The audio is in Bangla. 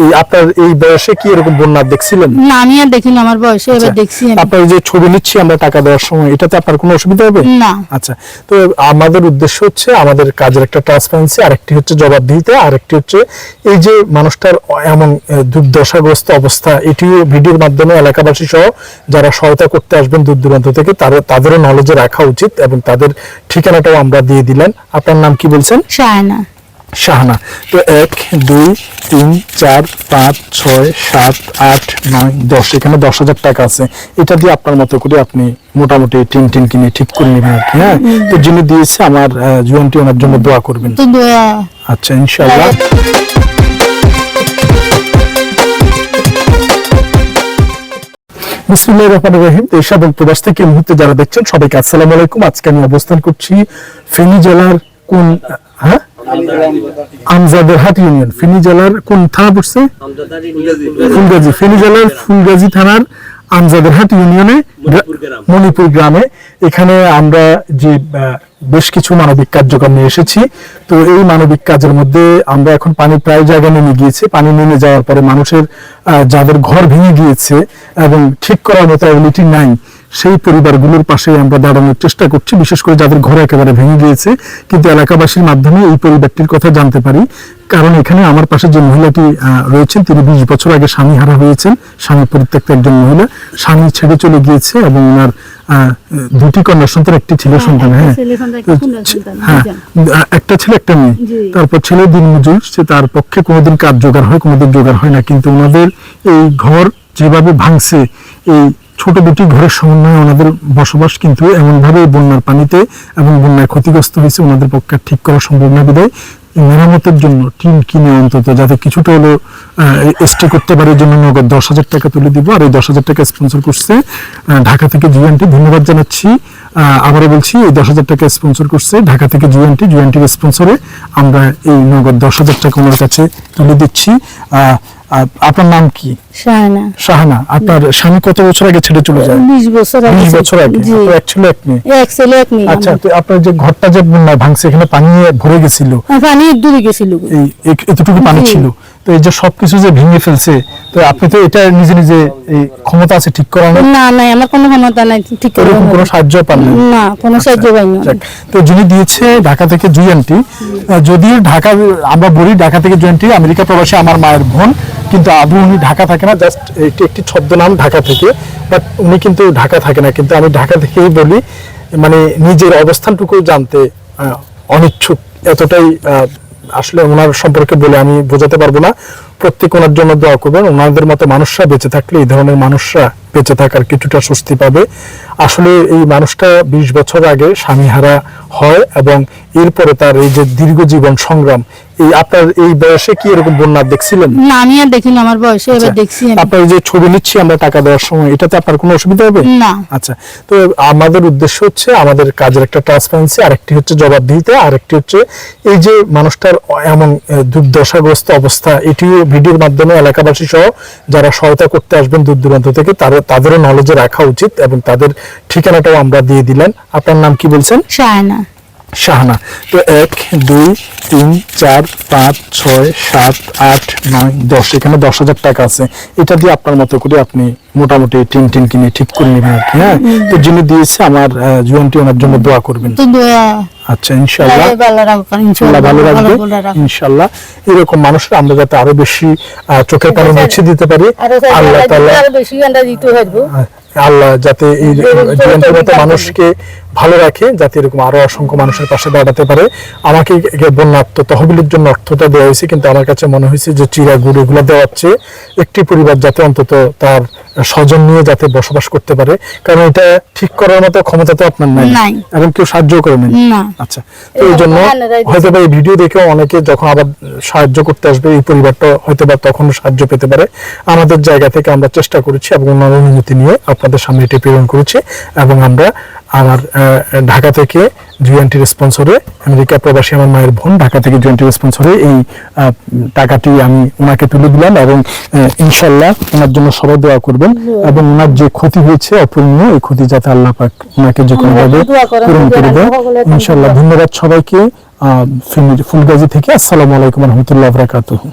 এই আপনার এই বয়সে কি এরকম বন্যা দেখছিলেন? না, আমি আর দেখিনি, আমার বয়সে এবার দেখছি। আপনার যে ছবি নিচ্ছি আমরা টাকা দেওয়ার সময়, এটাতে আপনার কোনো অসুবিধা হবে না? আচ্ছা, তো আমাদের উদ্দেশ্য হচ্ছে আমাদের কাজের একটা ট্রান্সপারেন্সি, আরেকটি হচ্ছে জবাবদিহিতা, আরেকটি হচ্ছে এই যে মানুষটার এমন দুর্দশাগ্রস্ত অবস্থা, এটিও ভিডিওর মাধ্যমে এলাকাবাসী সহ যারা সহায়তা করতে আসবেন দূর দূরান্ত থেকে তাদেরও নলেজে রাখা উচিত, এবং তাদের ঠিকানাটাও আমরা দিয়ে দিলেন। আপনার নাম কি বলছেন? শাহানা। শাহানা। তো 1 2 3 4 5 6 7 8 9 10, এখানে 10,000 টাকা আছে। এটা দিয়ে আপনার মতো করে আপনি মোটামুটি টিন কিনে ঠিক করে নেবেন আর কি। হ্যাঁ, তো যিনি দিয়েছে আমার জুয়ানটি, ওনার জন্য দোয়া করবেন। তো দোয়া। আচ্ছা, ইনশাআল্লাহ। বিসমিল্লাহির রহমানির রহিম। দেশ এবং প্রবাস থেকে এই মুহূর্তে যারা দেখছেন সবাইকে আসসালামু আলাইকুম। আজকে আমি অবস্থান করছি ফেনী জেলার কোন আমজাদরহাট ইউনিয়ন। ফেনী জেলার কোন থানা পড়ছে? ফুলগাজী। ফেনী জেলার ফুলগাজী থানার আমজাদরহাট ইউনিয়নে মণিপুর গ্রামে। এখানে আমরা যে বেশ কিছু মানবিক কার্যক্রম নিয়ে এসেছি। তো এই মানবিক কাজের মধ্যে আমরা এখন পানি প্রায় জায়গায় নেমে গিয়েছে। পানি নেমে যাওয়ার পরে মানুষের যাদের ঘর ভেঙে গিয়েছে এবং ঠিক করার মতো অ্যাবিলিটি নাই, সেই পরিবারগুলোর পাশে আমরা দাঁড়ানোর চেষ্টা করছি, বিশেষ করে যাদের ঘর একেবারে ভেঙে গিয়েছে। কিন্তু এলাকাবাসীর মাধ্যমে এই পরিবারটির কথা জানতে পারি, কারণ এখানে আমার পাশে যে মহিলাটি রয়েছেন তিনি 20 বছর আগে স্বামী হারা হয়েছেন। স্বামী পরিত্যক্ত একজন মহিলা, স্বামী ছেড়ে চলে গিয়েছে এবং ওনার 2টি কন্যা সন্তান, একটি ছেলে সন্তান। হ্যাঁ, একটা ছেলে একটা মেয়ে। তারপর ছেলে দিনমজুর, সে তার পক্ষে কোনোদিন কাজ জোগাড় হয়, কোনোদিন জোগাড় হয় না। কিন্তু ওনাদের এই ঘর যেভাবে ভাঙছে, এই ছোট 2টি ঘরের সমন্বয়ে ওনাদের বসবাস কিন্তু এমনভাবে বন্যার পানিতে এবং বন্যায় ক্ষতিগ্রস্ত হয়েছে, ওনাদের পক্ষে ঠিক করা সম্ভব না। বিধায় মেরামতের জন্য টিন কিনে অন্তত যাতে কিছুটা হলো স্টে করতে পারে, জন্য নগদ 10,000 টাকা তুলে দিব। আর এই 10,000 টাকা স্পন্সর করছে ঢাকা থেকে জুয়ানটি। ধন্যবাদ জানাচ্ছি। আবারও বলছি, এই 10,000 টাকা স্পন্সর করছে ঢাকা থেকে জুয়ানটি। জুয়ানটির স্পন্সরে আমরা এই নগদ 10,000 টাকা ওনার কাছে তুলে দিচ্ছি। আপনার নাম কি? শাহানা। শাহানা। আপনার স্বামী কত বছর আগে ছেড়ে চলে যায়? 20 বছর আগে। 20 বছর আগে। এক ছেলে এক মেয়ে। এক ছেলে এক মেয়ে। আচ্ছা, তো আপনার যে ঘরটা যে বন্যায় ভাঙছে, এখানে পানি ভরে গেছিল? পানি ডুবে গেছিল। এই এতটুকু পানি ছিল। তো এই যে সবকিছু যে ভেঙে ফেলছে, তো আপনি তো এটা নিজে নিজে এই ক্ষমতা আছে ঠিক করার? না, আমার কোনো ক্ষমতা নাই ঠিক করার। কোনো সাহায্য পান না, কোনো সাহায্য পাইনি। তো যিনি দিয়েছে ঢাকা থেকে জুয়ানটি, যদিও ঢাকা, আমরা বলি ঢাকা থেকে জুয়ানটি আমেরিকা প্রবাসী আমার মায়ের বোন, কিন্তু আদৌ উনি ঢাকা থাকে না, জাস্ট একটি ছদ্মনাম ঢাকা থেকে, বাট উনি কিন্তু ঢাকা থাকে না। কিন্তু আমি ঢাকা থেকেই বলি, মানে নিজের অবস্থানটুকু জানতে অনিচ্ছুক, এতটাই আসলে ওনার সম্পর্কে বলে আমি বোঝাতে পারবো না। প্রত্যেক ওনার জন্য দোয়া করবেন। ওনাদের মতো মানুষরা বেঁচে থাকলে, এই ধরনের মানুষরা বেঁচে থাকার কিছুটা স্বস্তি পাবে। আসলে এই মানুষটা 20 বছর আগে স্বামীহারা হয় এবং এরপরে তার এই যে দীর্ঘ জীবন সংগ্রাম, এই আপনার এই বয়সে কি এরকম বন্যা দেখছিলেন? না, আমি আর দেখিনি, আমার বয়সে এবার দেখছি। আপনার যে ছবি নিচ্ছি আমরা টাকা দেওয়ার সময়, এটাতে আপনার কোনো অসুবিধা হবে না? আচ্ছা, তো আমাদের উদ্দেশ্য হচ্ছে আমাদের কাজের একটা ট্রান্সপারেন্সি, আরেকটি হচ্ছে জবাবদিহিতা, আরেকটি হচ্ছে এই যে মানুষটার এমন দুর্দশাগ্রস্ত অবস্থা, এটিও ভিডিওর মাধ্যমে এলাকাবাসী সহ যারা সহায়তা করতে আসবেন দূর দূরান্ত থেকে তাদেরও নলেজে রাখা উচিত, এবং তাদের ঠিকানাটাও আমরা দিয়ে দিলেন। আপনার নাম কি বলছেন? শাহানা। শাহানা। তো 1 2 3 4 5 6 7 8 9 10, এখানে 10,000 টাকা আছে। এটা দিয়ে আপনার মতো করে আপনি মোটামুটি টিন কিনে ঠিক করে নেবেন আর কি। হ্যাঁ, তো যিনি দিয়েছে আমার জুয়ানটি, ওনার জন্য দোয়া করবেন। তো দোয়া। আচ্ছা, ইনশাআল্লাহ ভালো রাখবে ইনশাআল্লাহ। এরকম মানুষরা আমরা যাতে আরো বেশি চোখের পানি মুছে দিতে পারি, আল্লাহ তাআলা আল্লাহ যাতে এই জীবনের মতো মানুষকে ভালো রাখে, যাতে এরকম আরো অসংখ্য মানুষের পাশে দাঁড়াতে পারে। আমাকে বন্যার্থ তহবিলের জন্য অর্থটা দেওয়া হয়েছে, কিন্তু আমার কাছে মনে হয়েছে যে চিরা গুড় এগুলো দেওয়াচ্ছে একটি পরিবার যাতে অন্তত তার স্বজন নিয়ে যাতে বসবাস করতে পারে, কারণ এটা ঠিক করার মতো ক্ষমতা তো আপনার নাই এবং কেউ সাহায্য করে নেন। আচ্ছা, তো এই জন্য হয়তো বা এই ভিডিও দেখেও অনেকে যখন আবার সাহায্য করতে আসবে, এই পরিবারটা হয়তো বা তখন সাহায্য পেতে পারে। আমাদের জায়গা থেকে আমরা চেষ্টা করেছি এবং ওনার অনুমতি নিয়ে আপনাদের সামনে এটি প্রেরণ করেছি, এবং আমরা আমার ঢাকা থেকে জুয়ানটির স্পন্সরে, আমেরিকা প্রবাসী আমার মায়ের বোন, ঢাকা থেকে জুয়ানটির স্পন্সরে এই টাকাটি আমি ওনাকে তুলে দিলাম, এবং ইনশাআল্লাহ ওনার জন্য সবাই দোয়া করবেন, এবং ওনার যে ক্ষতি হয়েছে অপূর্ণীয়, এই ক্ষতি যাতে আল্লাহ পাক ওনাকে যে কোনোভাবে পূরণ করে দেয় ইনশাআল্লাহ। ধন্যবাদ সবাইকে। ফুলগাজী থেকে আসসালামু আলাইকুম ওয়া রাহমাতুল্লাহি ওয়া বারাকাতুহু।